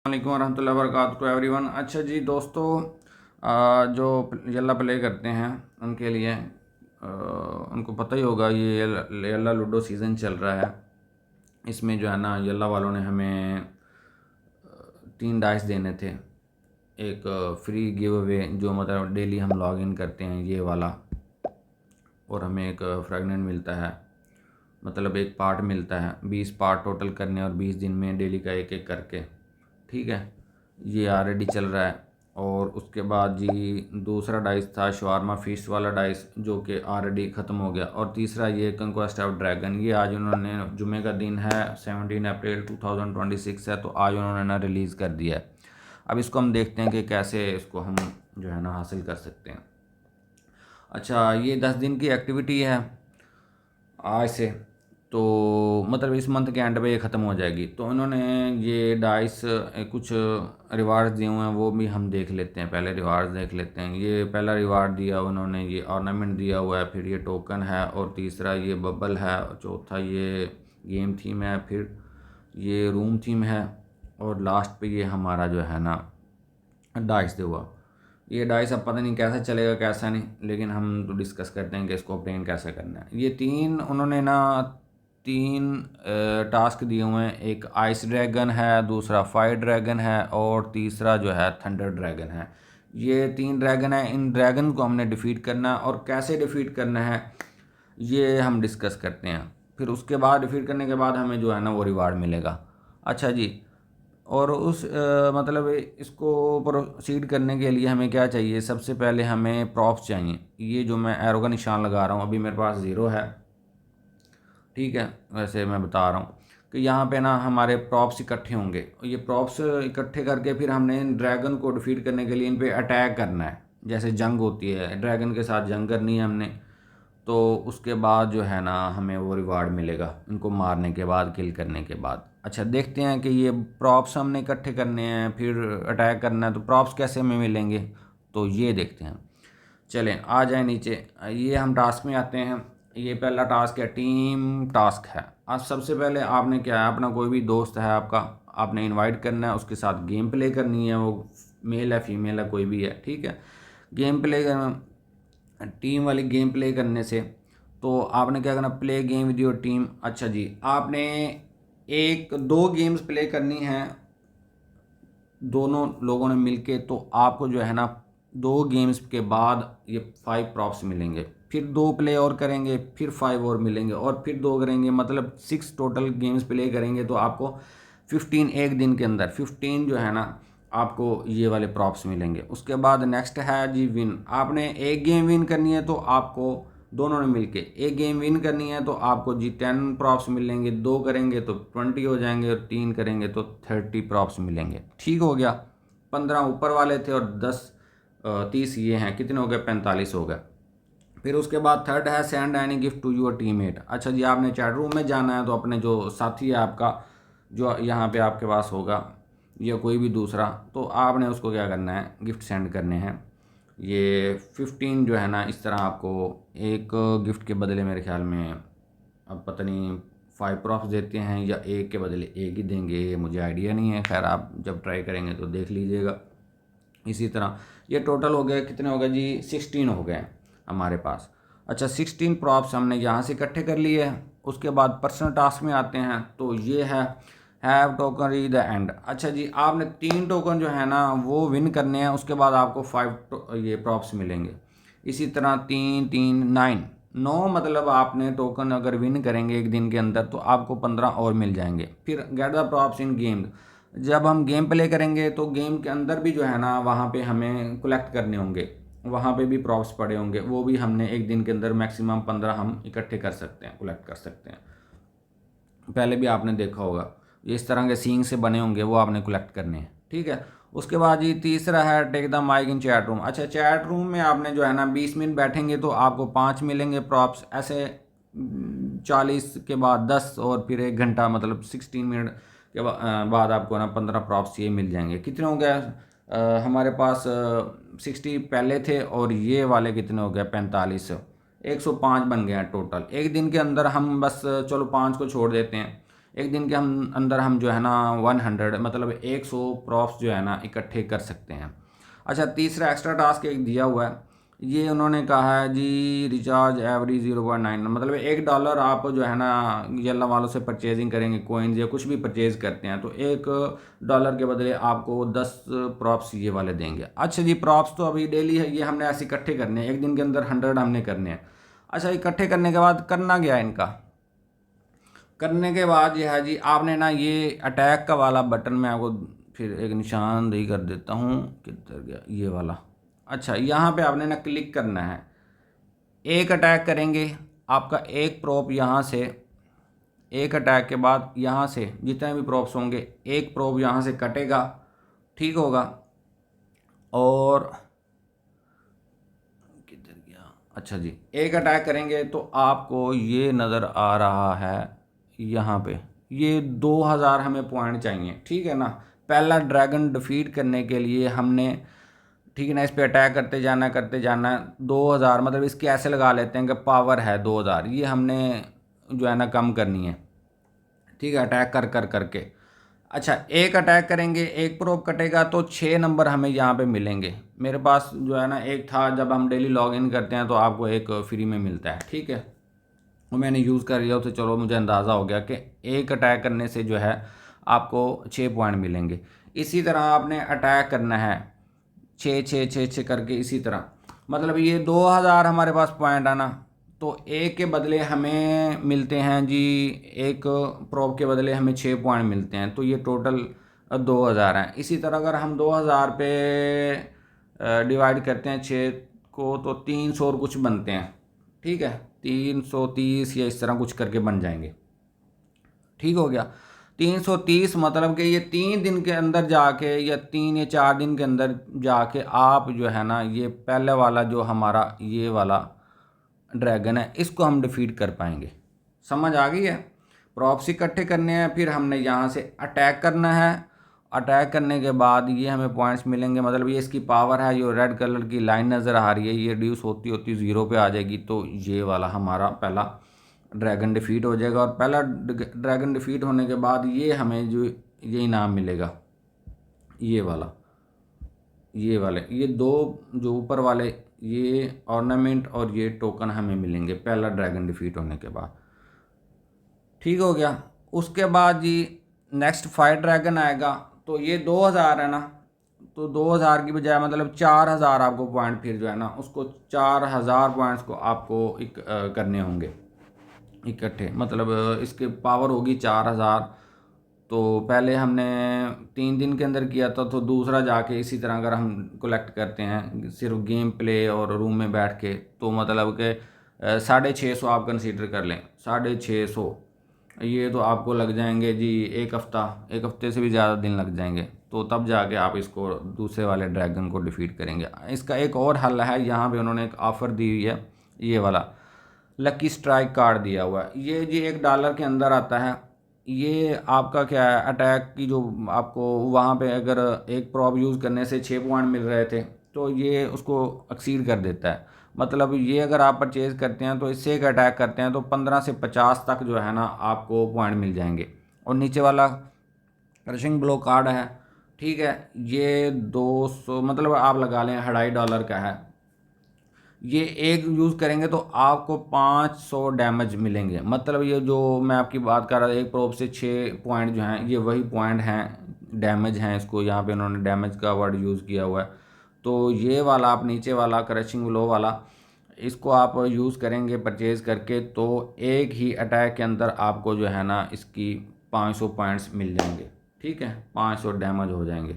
वालेकुम वरहमतुल्लाहि वबरकातुहू to everyone. अच्छा जी दोस्तों, जो यल्ला प्ले करते हैं उनके लिए उनको पता ही होगा ये यल्ला लूडो सीज़न चल रहा है। इसमें जो है ना यल्ला वालों ने हमें 3 डाइस देने थे। एक फ्री गिव अवे जो मतलब डेली हम लॉग इन करते हैं ये वाला, और हमें एक फ्रेगनेंट मिलता है, मतलब एक पार्ट मिलता है। 20 पार्ट टोटल करने और 20 दिन में डेली का एक एक करके, ठीक है। ये ऑलरेडी चल रहा है। और उसके बाद जी दूसरा डाइस था शवारमा फीस्ट वाला डाइस, जो कि ऑलरेडी ख़त्म हो गया। और तीसरा ये कंक्वेस्ट ऑफ ड्रैगन, ये आज उन्होंने, जुमे का दिन है 17 अप्रैल 2026 है, तो आज उन्होंने ना रिलीज़ कर दिया है। अब इसको हम देखते हैं कि कैसे इसको हम जो है ना हासिल कर सकते हैं। अच्छा, ये 10 दिन की एक्टिविटी है आज से, तो मतलब इस मंथ के एंड पे ये ख़त्म हो जाएगी। तो उन्होंने ये डाइस कुछ रिवार्ड्स दिए हुए हैं, वो भी हम देख लेते हैं। पहले रिवार्ड्स देख लेते हैं। ये पहला रिवार्ड दिया उन्होंने, ये ऑर्नामेंट दिया हुआ है, फिर ये टोकन है, और तीसरा ये बबल है, और चौथा ये गेम थीम है, फिर ये रूम थीम है, और लास्ट पे ये हमारा जो है ना डाइस दे हुआ। ये डाइस अब पता नहीं कैसा चलेगा कैसा नहीं, लेकिन हम तो डिस्कस करते हैं कि इसको ऑब्टेन कैसे करना है। ये तीन उन्होंने ना 3 टास्क दिए हुए हैं। एक आइस ड्रैगन है, दूसरा फायर ड्रैगन है, और तीसरा जो है थंडर ड्रैगन है। ये 3 ड्रैगन है। इन ड्रैगन को हमने डिफ़ीट करना है, और कैसे डिफ़ीट करना है ये हम डिस्कस करते हैं। फिर उसके बाद डिफ़ीट करने के बाद हमें जो है ना वो रिवार्ड मिलेगा। अच्छा जी, और उस मतलब इसको प्रोसीड करने के लिए हमें क्या चाहिए? सबसे पहले हमें प्रॉप्स चाहिए। ये जो मैं एरो का निशान लगा रहा हूँ, अभी मेरे पास 0 है, ठीक है। वैसे मैं बता रहा हूँ कि यहाँ पे ना हमारे प्रॉप्स इकट्ठे होंगे। ये प्रॉप्स इकट्ठे करके फिर हमने ड्रैगन को डिफीट करने के लिए इन पे अटैक करना है। जैसे जंग होती है, ड्रैगन के साथ जंग करनी है हमने। तो उसके बाद जो है ना हमें वो रिवार्ड मिलेगा इनको मारने के बाद, किल करने के बाद। अच्छा, देखते हैं कि ये प्रॉप्स हमने इकट्ठे करने हैं, फिर अटैक करना है, तो प्रॉप्स कैसे हमें मिलेंगे, तो ये देखते हैं। चलें आ जाए नीचे। ये हम टास्क में आते हैं। ये पहला टास्क है, टीम टास्क है। आज सबसे पहले आपने क्या है, अपना कोई भी दोस्त है आपका, आपने इनवाइट करना है, उसके साथ गेम प्ले करनी है। वो मेल है फीमेल है कोई भी है, ठीक है। गेम प्ले करना, टीम वाली गेम प्ले करने से तो आपने क्या करना, play game with your team. अच्छा जी, आपने 1-2 गेम्स प्ले करनी है दोनों लोगों ने मिलके। तो आपको जो है ना 2 गेम्स के बाद ये 5 प्रॉप्स मिलेंगे। फिर 2 प्ले और करेंगे, फिर 5 और मिलेंगे, और फिर 2 करेंगे, मतलब 6 टोटल गेम्स प्ले करेंगे। तो आपको 15 एक दिन के अंदर 15 जो है ना आपको ये वाले प्रॉप्स मिलेंगे। उसके बाद नेक्स्ट है जी विन। आपने एक गेम विन करनी है तो आपको, दोनों ने मिलके एक गेम विन करनी है तो आपको जी 10 प्रॉप्स मिलेंगे। 2 करेंगे तो 20 हो जाएंगे, और 3 करेंगे तो 30 प्रॉप्स मिलेंगे। ठीक हो गया। 15 ऊपर वाले थे और 30 ये हैं, कितने हो गए? 45 हो गए। फिर उसके बाद थर्ड है send any gift to your teammate. अच्छा जी, आपने चैट रूम में जाना है, तो अपने जो साथी है आपका, जो यहाँ पे आपके पास होगा, या कोई भी दूसरा, तो आपने उसको क्या करना है, गिफ्ट सेंड करने हैं। ये 15 जो है ना इस तरह आपको एक गिफ्ट के बदले, मेरे ख्याल में अब पता नहीं 5 प्रॉप्स देते हैं या एक के बदले एक ही देंगे, ये मुझे आइडिया नहीं है। खैर आप जब ट्राई करेंगे तो देख लीजिएगा। इसी तरह ये टोटल हो गए, कितने हो गए जी? 16 हो गए हमारे पास। अच्छा, 16 प्रॉप्स हमने यहाँ से इकट्ठे कर लिए हैं। उसके बाद पर्सनल टास्क में आते हैं, तो ये है have token reach the end. अच्छा जी, आपने 3 टोकन जो है ना वो विन करने हैं, उसके बाद आपको 5 ये प्रॉप्स मिलेंगे। इसी तरह 3 3 9 मतलब आपने टोकन अगर विन करेंगे एक दिन के अंदर तो आपको 15 और मिल जाएंगे। फिर get the props in game. जब हम गेम प्ले करेंगे तो गेम के अंदर भी जो है ना वहाँ पे हमें कलेक्ट करने होंगे, वहाँ पे भी प्रॉप्स पड़े होंगे, वो भी हमने एक दिन के अंदर मैक्सिमम 15 हम इकट्ठे कर सकते हैं, कलेक्ट कर सकते हैं। पहले भी आपने देखा होगा, ये इस तरह के सींग से बने होंगे, वो आपने कलेक्ट करने हैं, ठीक है। उसके बाद ये तीसरा है take the mic in chat room. अच्छा, चैट रूम में आपने जो है ना 20 मिनट बैठेंगे तो आपको 5 मिलेंगे प्रॉप्स। ऐसे 40 के बाद 10, और फिर 1 घंटा मतलब 16 मिनट के बाद आपको ना 15 प्रॉप्स ये मिल जाएंगे। कितने हो गए हमारे पास? 60 पहले थे, और ये वाले कितने हो गए? 45। 105 बन गए हैं टोटल। एक दिन के अंदर हम बस चलो 5 को छोड़ देते हैं, एक दिन के हम अंदर हम जो है ना 100 मतलब 100 प्रॉप्स जो है ना इकट्ठे कर सकते हैं। अच्छा, तीसरा एक्स्ट्रा टास्क एक दिया हुआ है, ये उन्होंने कहा है जी रिचार्ज एवरी 0.9 मतलब $1 आप जो है ना येल्ला वालों से परचेजिंग करेंगे, कोइंस या कुछ भी परचेज करते हैं तो $1 के बदले आपको 10 प्रॉप्स ये वाले देंगे। अच्छा जी, प्रॉप्स तो अभी डेली है, ये हमने ऐसे इकट्ठे करने हैं, एक दिन के अंदर 100 हमने करने हैं। अच्छा, इकट्ठे करने के बाद करना क्या है इनका, करने के बाद ये है जी आपने ना ये अटैक का वाला बटन मैं आपको फिर एक निशानदेही कर देता हूँ, किधर गया ये वाला। अच्छा, यहाँ पे आपने ना क्लिक करना है, एक अटैक करेंगे, आपका एक प्रॉप यहाँ से, एक अटैक के बाद यहाँ से जितने भी प्रॉप्स होंगे एक प्रॉप यहाँ से कटेगा, ठीक होगा। और किधर गया, अच्छा जी, एक अटैक करेंगे तो आपको ये नज़र आ रहा है यहाँ पे, ये 2000 हमें पॉइंट चाहिए, ठीक है ना। पहला ड्रैगन डिफीट करने के लिए हमने, ठीक है ना, इस पे अटैक करते जाना है 2000 मतलब इसके ऐसे लगा लेते हैं कि पावर है 2000, ये हमने जो है ना कम करनी है, ठीक है, अटैक कर कर करके। अच्छा, एक अटैक करेंगे, एक प्रोब कटेगा तो 6 नंबर हमें यहाँ पे मिलेंगे। मेरे पास जो है ना एक था, जब हम डेली लॉग इन करते हैं तो आपको एक फ्री में मिलता है, ठीक है, वो मैंने यूज़ कर लिया, तो चलो मुझे अंदाज़ा हो गया कि एक अटैक करने से जो है आपको 6 पॉइंट मिलेंगे। इसी तरह आपने अटैक करना है 6 करके, इसी तरह मतलब ये 2000 हमारे पास पॉइंट आना, तो एक के बदले हमें मिलते हैं जी, एक प्रोब के बदले हमें 6 पॉइंट मिलते हैं, तो ये टोटल 2000 हैं। इसी तरह अगर हम 2000 पे डिवाइड करते हैं 6 को तो 300 और कुछ बनते हैं, ठीक है, 330 या इस तरह कुछ करके बन जाएंगे, ठीक हो गया। 330 मतलब कि ये 3 दिन के अंदर जाके या 3 या 4 दिन के अंदर जाके आप जो है ना ये पहले वाला जो हमारा ये वाला ड्रैगन है इसको हम डिफीट कर पाएंगे। समझ आ गई है। प्रॉप्स इकट्ठे करने हैं, फिर हमने यहाँ से अटैक करना है, अटैक करने के बाद ये हमें पॉइंट्स मिलेंगे, मतलब ये इसकी पावर है, ये रेड कलर की लाइन नज़र आ रही है, ये रिड्यूस होती होती 0 पे आ जाएगी, तो ये वाला हमारा पहला ड्रैगन डिफीट हो जाएगा। और पहला ड्रैगन डिफीट होने के बाद ये हमें जो ये इनाम मिलेगा, ये वाला, ये वाले, ये दो जो ऊपर वाले ये ऑर्नामेंट और ये टोकन हमें मिलेंगे पहला ड्रैगन डिफीट होने के बाद, ठीक हो गया। उसके बाद जी नेक्स्ट फायर ड्रैगन आएगा, तो ये 2000 है ना, तो 2000 की बजाय मतलब 4000 आपको पॉइंट फिर जो है ना उसको 4000 पॉइंट्स को आपको करने होंगे इकट्ठे, मतलब इसके पावर होगी 4000। तो पहले हमने 3 दिन के अंदर किया था, तो दूसरा जाके इसी तरह अगर हम कलेक्ट करते हैं सिर्फ गेम प्ले और रूम में बैठ के, तो मतलब कि 650 आप कंसीडर कर लें, 650, ये तो आपको लग जाएंगे जी एक हफ़्ता, एक हफ़्ते से भी ज़्यादा दिन लग जाएंगे, तो तब जाके आप इसको दूसरे वाले ड्रैगन को डिफीट करेंगे। इसका एक और हल है, यहाँ पे उन्होंने एक ऑफ़र दी हुई है, ये वाला लकी स्ट्राइक कार्ड दिया हुआ है, ये जी $1 के अंदर आता है। ये आपका क्या है, अटैक की जो आपको वहाँ पे अगर एक प्रॉप यूज़ करने से 6 पॉइंट मिल रहे थे, तो ये उसको एक्सीड कर देता है। मतलब ये अगर आप परचेज़ करते हैं तो इससे एक अटैक करते हैं तो 15 से 50 तक जो है ना आपको पॉइंट मिल जाएंगे। और नीचे वाला क्रशिंग ब्लो कार्ड है, ठीक है, ये 200 मतलब आप लगा लें $2.5 का है। ये एक यूज़ करेंगे तो आपको 500 डैमेज मिलेंगे, मतलब ये जो मैं आपकी बात कर रहा था एक प्रोब से 6 पॉइंट जो हैं ये वही पॉइंट हैं, डैमेज हैं, इसको यहाँ पे उन्होंने डैमेज का वर्ड यूज़ किया हुआ है। तो ये वाला आप नीचे वाला क्रशिंग ब्लो वाला इसको आप यूज़ करेंगे परचेज़ करके, तो एक ही अटैक के अंदर आपको जो है ना इसकी 500 पॉइंट्स मिल जाएंगे, ठीक है, 500 डैमेज हो जाएंगे।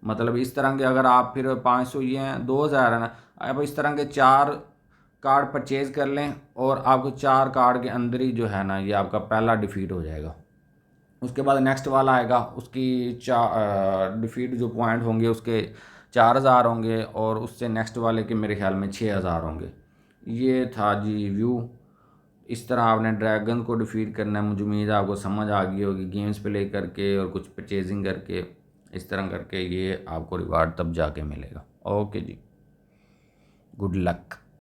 मतलब इस तरह के अगर आप फिर 500 ये हैं 2000 है ना, आप इस तरह के 4 कार्ड परचेज़ कर लें और आपको 4 कार्ड के अंदर ही जो है ना ये आपका पहला डिफीट हो जाएगा। उसके बाद नेक्स्ट वाला आएगा, उसकी डिफीट जो पॉइंट होंगे उसके 4000 होंगे, और उससे नेक्स्ट वाले के मेरे ख्याल में 6000 होंगे। ये था जी व्यू, इस तरह आपने ड्रैगन को डिफीट करना है। मुझे उम्मीद है आपको समझ आ गई होगी, गेम्स प्ले करके और कुछ परचेजिंग करके इस तरह करके ये आपको रिवार्ड तब जाके मिलेगा। ओके जी, गुड लक।